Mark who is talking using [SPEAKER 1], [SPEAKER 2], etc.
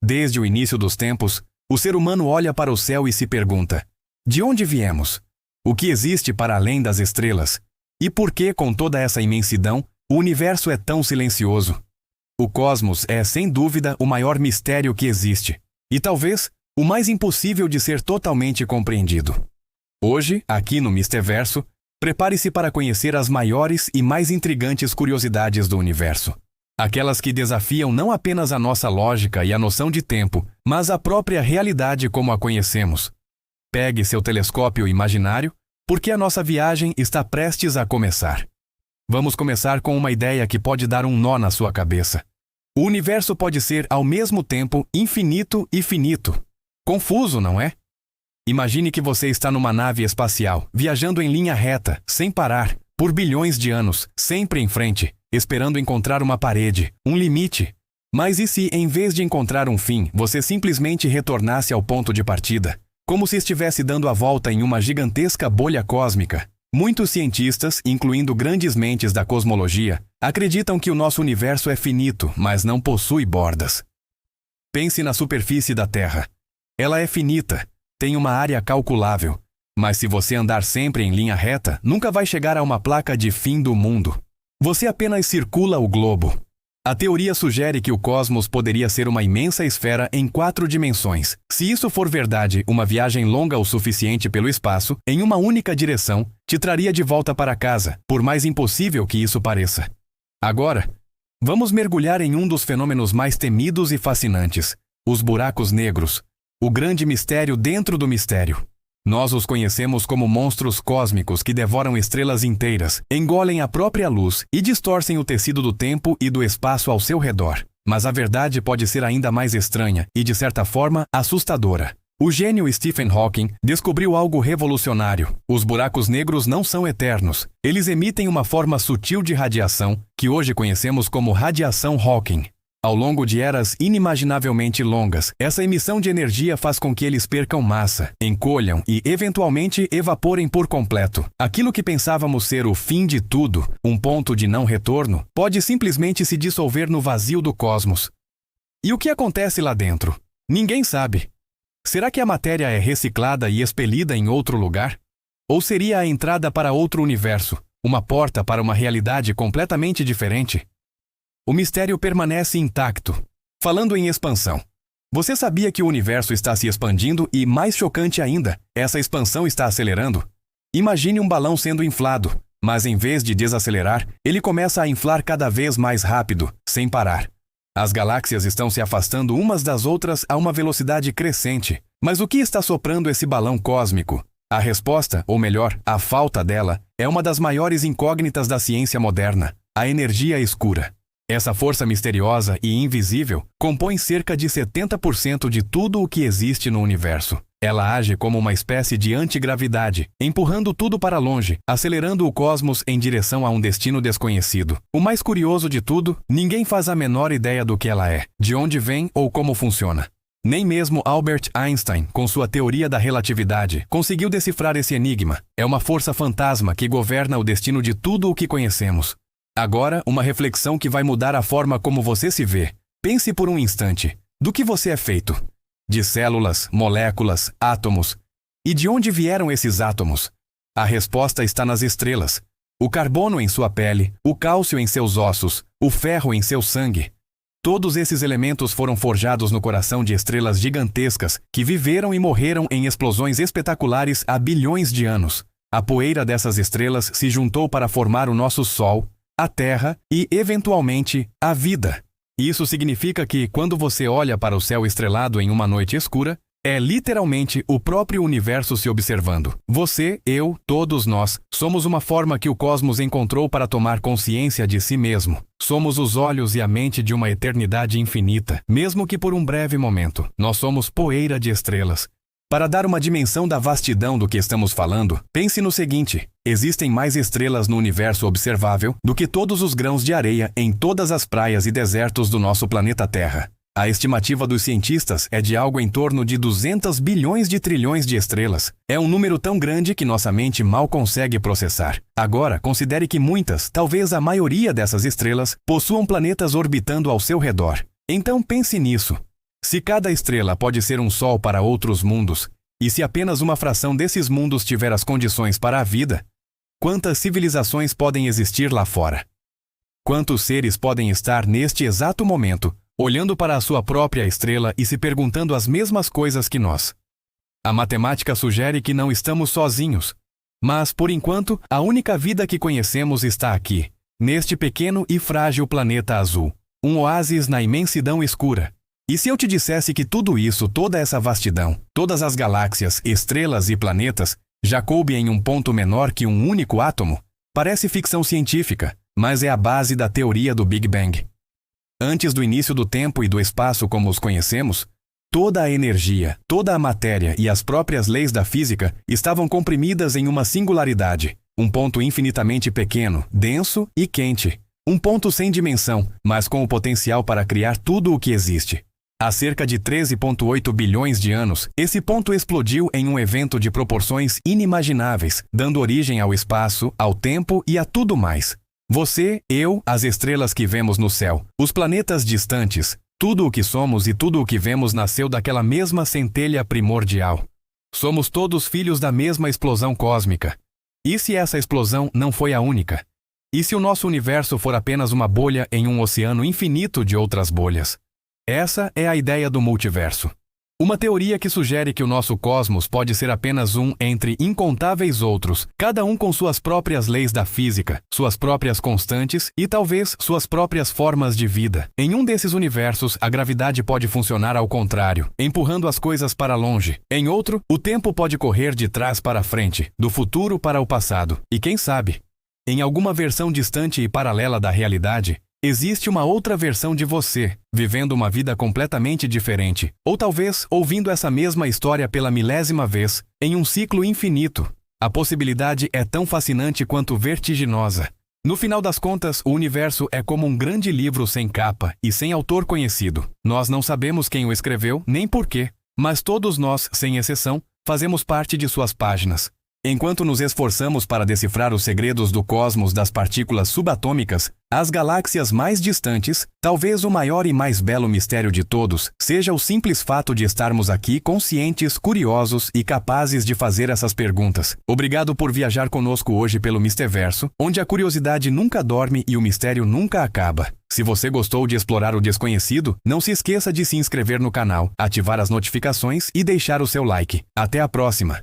[SPEAKER 1] Desde o início dos tempos, o ser humano olha para o céu e se pergunta: de onde viemos? O que existe para além das estrelas? E por que, com toda essa imensidão, o universo é tão silencioso? O cosmos é, sem dúvida, o maior mistério que existe, e talvez o mais impossível de ser totalmente compreendido. Hoje, aqui no Misterverso, prepare-se para conhecer as maiores e mais intrigantes curiosidades do universo. Aquelas que desafiam não apenas a nossa lógica e a noção de tempo, mas a própria realidade como a conhecemos. Pegue seu telescópio imaginário, porque a nossa viagem está prestes a começar. Vamos começar com uma ideia que pode dar um nó na sua cabeça. O universo pode ser, ao mesmo tempo, infinito e finito. Confuso, não é? Imagine que você está numa nave espacial, viajando em linha reta, sem parar, por bilhões de anos, sempre em frente, esperando encontrar uma parede, um limite. Mas e se, em vez de encontrar um fim, você simplesmente retornasse ao ponto de partida, como se estivesse dando a volta em uma gigantesca bolha cósmica? Muitos cientistas, incluindo grandes mentes da cosmologia, acreditam que o nosso universo é finito, mas não possui bordas. Pense na superfície da Terra. Ela é finita, tem uma área calculável, mas se você andar sempre em linha reta, nunca vai chegar a uma placa de fim do mundo. Você apenas circula o globo. A teoria sugere que o cosmos poderia ser uma imensa esfera em 4 dimensões. Se isso for verdade, uma viagem longa o suficiente pelo espaço, em uma única direção, te traria de volta para casa, por mais impossível que isso pareça. Agora, vamos mergulhar em um dos fenômenos mais temidos e fascinantes: os buracos negros, o grande mistério dentro do mistério. Nós os conhecemos como monstros cósmicos que devoram estrelas inteiras, engolem a própria luz e distorcem o tecido do tempo e do espaço ao seu redor. Mas a verdade pode ser ainda mais estranha e, de certa forma, assustadora. O gênio Stephen Hawking descobriu algo revolucionário. Os buracos negros não são eternos. Eles emitem uma forma sutil de radiação, que hoje conhecemos como radiação Hawking. Ao longo de eras inimaginavelmente longas, essa emissão de energia faz com que eles percam massa, encolham e, eventualmente, evaporem por completo. Aquilo que pensávamos ser o fim de tudo, um ponto de não retorno, pode simplesmente se dissolver no vazio do cosmos. E o que acontece lá dentro? Ninguém sabe. Será que a matéria é reciclada e expelida em outro lugar? Ou seria a entrada para outro universo, uma porta para uma realidade completamente diferente? O mistério permanece intacto. Falando em expansão, você sabia que o universo está se expandindo e, mais chocante ainda, essa expansão está acelerando? Imagine um balão sendo inflado, mas em vez de desacelerar, ele começa a inflar cada vez mais rápido, sem parar. As galáxias estão se afastando umas das outras a uma velocidade crescente. Mas o que está soprando esse balão cósmico? A resposta, ou melhor, a falta dela, é uma das maiores incógnitas da ciência moderna: a energia escura. Essa força misteriosa e invisível compõe cerca de 70% de tudo o que existe no universo. Ela age como uma espécie de antigravidade, empurrando tudo para longe, acelerando o cosmos em direção a um destino desconhecido. O mais curioso de tudo, ninguém faz a menor ideia do que ela é, de onde vem ou como funciona. Nem mesmo Albert Einstein, com sua teoria da relatividade, conseguiu decifrar esse enigma. É uma força fantasma que governa o destino de tudo o que conhecemos. Agora, uma reflexão que vai mudar a forma como você se vê. Pense por um instante. Do que você é feito? De células, moléculas, átomos. E de onde vieram esses átomos? A resposta está nas estrelas. O carbono em sua pele, o cálcio em seus ossos, o ferro em seu sangue. Todos esses elementos foram forjados no coração de estrelas gigantescas que viveram e morreram em explosões espetaculares há bilhões de anos. A poeira dessas estrelas se juntou para formar o nosso Sol, a Terra e, eventualmente, a vida. Isso significa que, quando você olha para o céu estrelado em uma noite escura, é literalmente o próprio universo se observando. Você, eu, todos nós, somos uma forma que o cosmos encontrou para tomar consciência de si mesmo. Somos os olhos e a mente de uma eternidade infinita, mesmo que por um breve momento. Nós somos poeira de estrelas. Para dar uma dimensão da vastidão do que estamos falando, pense no seguinte: existem mais estrelas no universo observável do que todos os grãos de areia em todas as praias e desertos do nosso planeta Terra. A estimativa dos cientistas é de algo em torno de 200 bilhões de trilhões de estrelas. É um número tão grande que nossa mente mal consegue processar. Agora, considere que muitas, talvez a maioria dessas estrelas, possuam planetas orbitando ao seu redor. Então pense nisso. Se cada estrela pode ser um sol para outros mundos, e se apenas uma fração desses mundos tiver as condições para a vida, quantas civilizações podem existir lá fora? Quantos seres podem estar neste exato momento, olhando para a sua própria estrela e se perguntando as mesmas coisas que nós? A matemática sugere que não estamos sozinhos, mas, por enquanto, a única vida que conhecemos está aqui, neste pequeno e frágil planeta azul, um oásis na imensidão escura. E se eu te dissesse que tudo isso, toda essa vastidão, todas as galáxias, estrelas e planetas, já coube em um ponto menor que um único átomo? Parece ficção científica, mas é a base da teoria do Big Bang. Antes do início do tempo e do espaço como os conhecemos, toda a energia, toda a matéria e as próprias leis da física estavam comprimidas em uma singularidade, um ponto infinitamente pequeno, denso e quente, um ponto sem dimensão, mas com o potencial para criar tudo o que existe. Há cerca de 13,8 bilhões de anos, esse ponto explodiu em um evento de proporções inimagináveis, dando origem ao espaço, ao tempo e a tudo mais. Você, eu, as estrelas que vemos no céu, os planetas distantes, tudo o que somos e tudo o que vemos nasceu daquela mesma centelha primordial. Somos todos filhos da mesma explosão cósmica. E se essa explosão não foi a única? E se o nosso universo for apenas uma bolha em um oceano infinito de outras bolhas? Essa é a ideia do multiverso. Uma teoria que sugere que o nosso cosmos pode ser apenas um entre incontáveis outros, cada um com suas próprias leis da física, suas próprias constantes e talvez suas próprias formas de vida. Em um desses universos, a gravidade pode funcionar ao contrário, empurrando as coisas para longe. Em outro, o tempo pode correr de trás para frente, do futuro para o passado. E quem sabe, em alguma versão distante e paralela da realidade, existe uma outra versão de você, vivendo uma vida completamente diferente, ou talvez ouvindo essa mesma história pela milésima vez, em um ciclo infinito. A possibilidade é tão fascinante quanto vertiginosa. No final das contas, o universo é como um grande livro sem capa e sem autor conhecido. Nós não sabemos quem o escreveu, nem porquê, mas todos nós, sem exceção, fazemos parte de suas páginas. Enquanto nos esforçamos para decifrar os segredos do cosmos das partículas subatômicas, as galáxias mais distantes, talvez o maior e mais belo mistério de todos, seja o simples fato de estarmos aqui conscientes, curiosos e capazes de fazer essas perguntas. Obrigado por viajar conosco hoje pelo Misterverso, onde a curiosidade nunca dorme e o mistério nunca acaba. Se você gostou de explorar o desconhecido, não se esqueça de se inscrever no canal, ativar as notificações e deixar o seu like. Até a próxima!